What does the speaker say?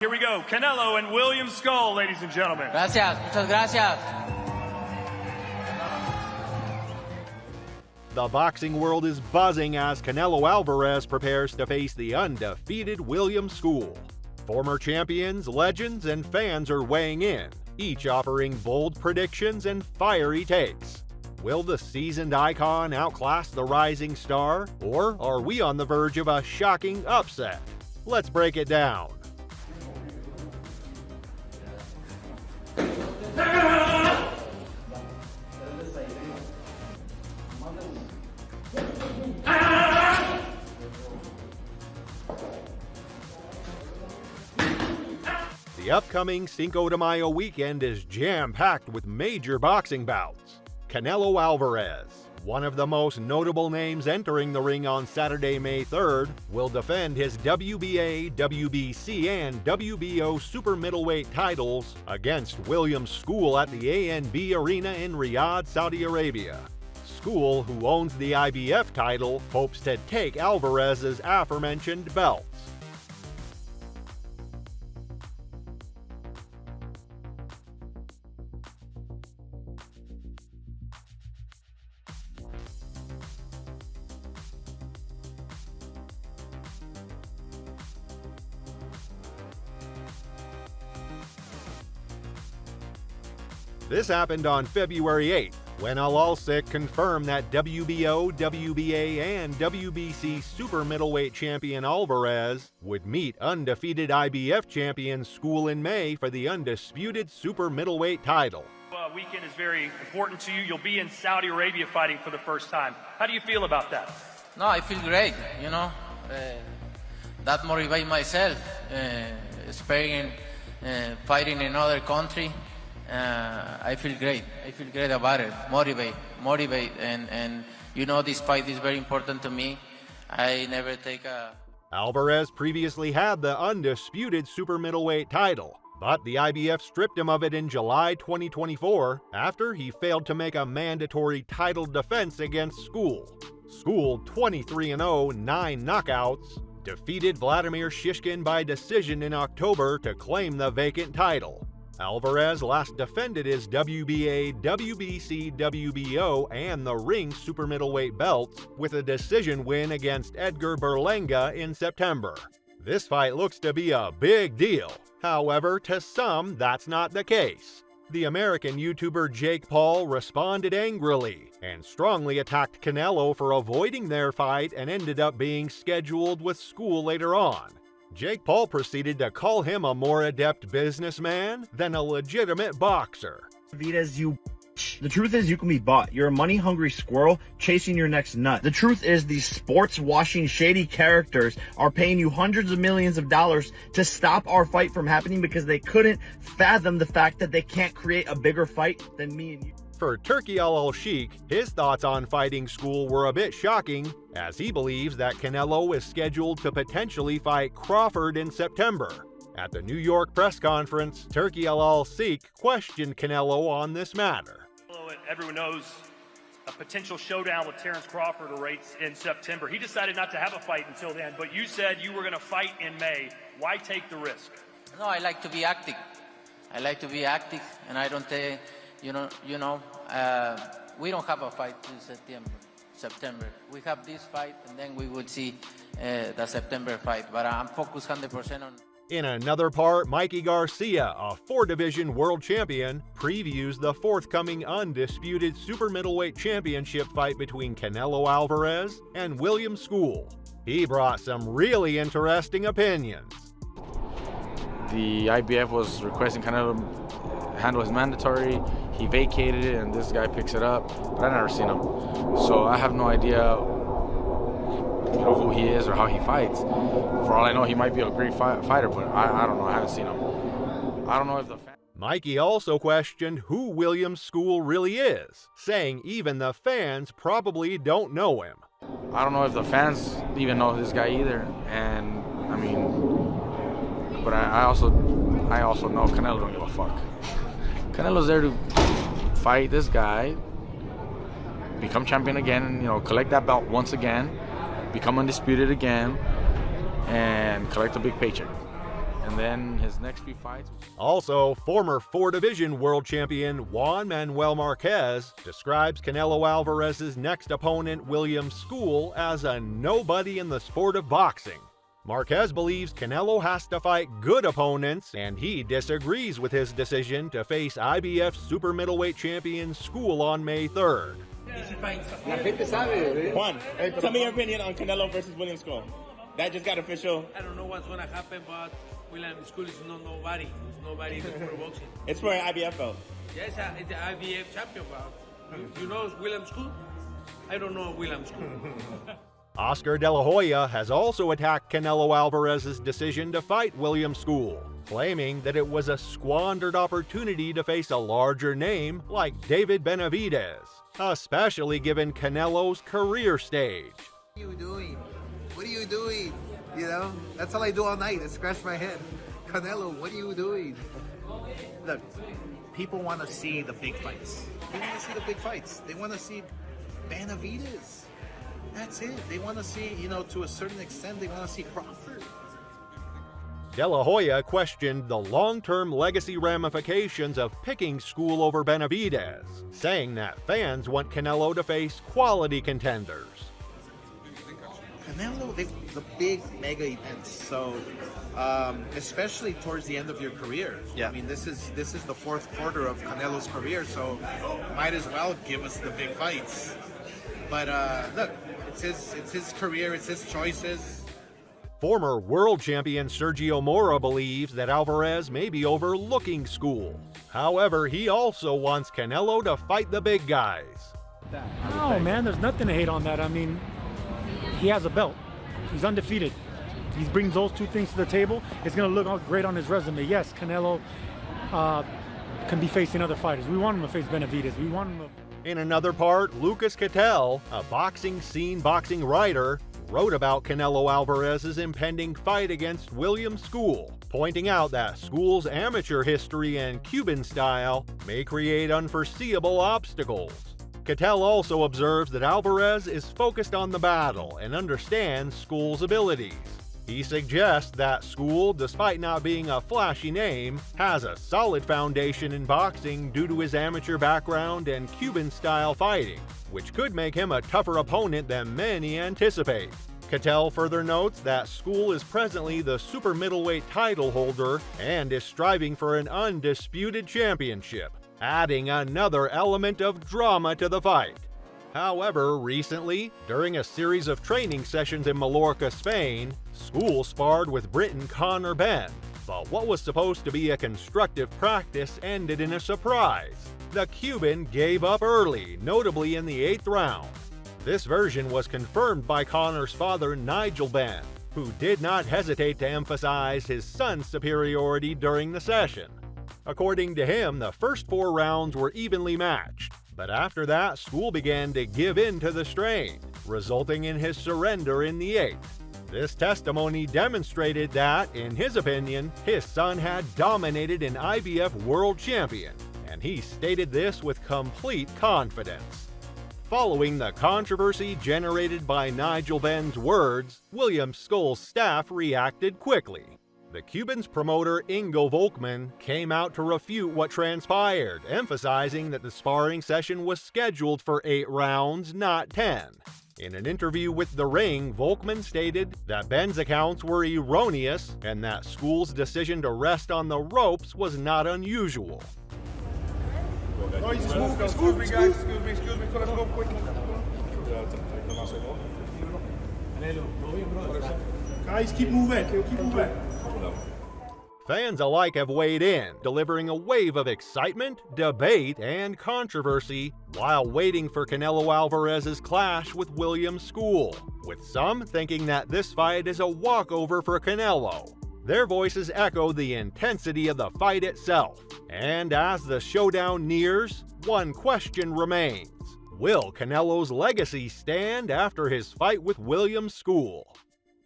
Here we go, Canelo and William Scull, ladies and gentlemen. Gracias, muchas gracias. The boxing world is buzzing as Canelo Alvarez prepares to face the undefeated William Scull. Former champions, legends, and fans are weighing in, each offering bold predictions and fiery takes. Will the seasoned icon outclass the rising star, or are we on the verge of a shocking upset? Let's break it down. The upcoming Cinco de Mayo weekend is jam-packed with major boxing bouts. Canelo Alvarez, one of the most notable names entering the ring on Saturday, May 3rd, will defend his WBA, WBC, and WBO super middleweight titles against William Scull at the ANB Arena in Riyadh, Saudi Arabia. Scull, who owns the IBF title, hopes to take Alvarez's aforementioned belts. This happened on February 8th, when Al Alsic confirmed that WBO, WBA, and WBC super middleweight champion Alvarez would meet undefeated IBF champion Scull in May for the undisputed super middleweight title. Weekend is very important to you. You'll be in Saudi Arabia fighting for the first time. How do you feel about that? No, I feel great, that motivates myself, sparring, fighting in another country. I feel great. I feel great about it. Motivate, and this fight is very important to me. I never take a... Alvarez previously had the undisputed super middleweight title, but the IBF stripped him of it in July 2024 after he failed to make a mandatory title defense against Scull. Scull, 23-0, 9 knockouts, defeated Vladimir Shishkin by decision in October to claim the vacant title. Alvarez last defended his WBA, WBC, WBO, and the Ring super middleweight belts with a decision win against Edgar Berlanga in September. This fight looks to be a big deal. However, to some, that's not the case. The American YouTuber Jake Paul responded angrily and strongly attacked Canelo for avoiding their fight and ended up being scheduled with Scull later on. Jake Paul proceeded to call him a more adept businessman than a legitimate boxer. The truth is you can be bought. You're a money-hungry squirrel chasing your next nut. The truth is these sports-washing shady characters are paying you hundreds of millions of dollars to stop our fight from happening because they couldn't fathom the fact that they can't create a bigger fight than me and you. For Turki Al-Sheikh, his thoughts on fighting Scull were a bit shocking, as he believes that Canelo is scheduled to potentially fight Crawford in September. At the New York press conference, Turki Al-Sheikh questioned Canelo on this matter. Everyone knows a potential showdown with Terence Crawford awaits in September. He decided not to have a fight until then, but you said you were going to fight in May. Why take the risk? No, I like to be active. And I don't take... we don't have a fight in September. We have this fight, and then we would see the September fight. But I'm focused 100% on... In another part, Mikey Garcia, a 4-division world champion, previews the forthcoming undisputed super middleweight championship fight between Canelo Alvarez and William Scull. He brought some really interesting opinions. The IBF was requesting Canelo handle his mandatory. He vacated it, and this guy picks it up. But I've never seen him, so I have no idea, who he is or how he fights. For all I know, he might be a great fighter, but I don't know. I haven't seen him. I don't know if the Mikey also questioned who William Scull really is, saying even the fans probably don't know him. I don't know if the fans even know this guy either, and but I also know Canelo don't give a fuck. Canelo's there to fight this guy, become champion again, collect that belt once again, become undisputed again, and collect a big paycheck. And then his next few fights. Also, former four-division world champion Juan Manuel Marquez describes Canelo Alvarez's next opponent, William Scull, as a nobody in the sport of boxing. Marquez believes Canelo has to fight good opponents, and he disagrees with his decision to face IBF super middleweight champion Scull on May 3rd. Juan, tell me your opinion on Canelo versus William Scull. That just got official. I don't know what's going to happen, but William Scull is not nobody. He's nobody in the sport of boxing. It's for an IBF belt. Yeah, it's the IBF champion, but you know William Scull? I don't know William Scull. Oscar De La Hoya has also attacked Canelo Alvarez's decision to fight William Scull, claiming that it was a squandered opportunity to face a larger name like David Benavidez, especially given Canelo's career stage. What are you doing? What are you doing? You know, that's all I do all night is scratch my head. Canelo, what are you doing? Look, people want to see the big fights. They want to see the big fights. They want to see Benavidez. That's it. They want to see, you know, to a certain extent, they want to see Crawford. De La Hoya questioned the long-term legacy ramifications of picking Scull over Benavidez, saying that fans want Canelo to face quality contenders. Canelo, the big mega events. So, especially towards the end of your career. Yeah. I mean, this is the fourth quarter of Canelo's career, so might as well give us the big fights. But look, it's his career, it's his choices. Former world champion Sergio Mora believes that Alvarez may be overlooking Scull. However, he also wants Canelo to fight the big guys. No, man, there's nothing to hate on that. I mean, he has a belt. He's undefeated. He brings those two things to the table. It's going to look great on his resume. Yes, Canelo can be facing other fighters. We want him to face Benavidez. We want him to... In another part, Lucas Cattell, a boxing scene boxing writer, wrote about Canelo Alvarez's impending fight against William Scull, pointing out that Scull's amateur history and Cuban style may create unforeseeable obstacles. Cattell also observes that Alvarez is focused on the battle and understands Scull's abilities. He suggests that Scull, despite not being a flashy name, has a solid foundation in boxing due to his amateur background and Cuban-style fighting, which could make him a tougher opponent than many anticipate. Cattell further notes that Scull is presently the super middleweight title holder and is striving for an undisputed championship, adding another element of drama to the fight. However, recently, during a series of training sessions in Mallorca, Spain, Scull sparred with Briton Conor Benn, but what was supposed to be a constructive practice ended in a surprise. The Cuban gave up early, notably in the 8th round. This version was confirmed by Conor's father, Nigel Benn, who did not hesitate to emphasize his son's superiority during the session. According to him, the first 4 rounds were evenly matched, but after that, Scull began to give in to the strain, resulting in his surrender in the 8th. This testimony demonstrated that, in his opinion, his son had dominated an IBF world champion, and he stated this with complete confidence. Following the controversy generated by Nigel Benn's words, William Scull's staff reacted quickly. The Cuban's promoter Ingo Volkmann came out to refute what transpired, emphasizing that the sparring session was scheduled for 8 rounds, not 10. In an interview with The Ring, Volkmann stated that Benn's accounts were erroneous and that Scull's decision to rest on the ropes was not unusual. Oh, you just move, excuse me, guys. Excuse me. Let's go quick. Guys, keep moving. Fans alike have weighed in, delivering a wave of excitement, debate, and controversy while waiting for Canelo Alvarez's clash with William Scull, with some thinking that this fight is a walkover for Canelo. Their voices echo the intensity of the fight itself, and as the showdown nears, one question remains: will Canelo's legacy stand after his fight with William Scull?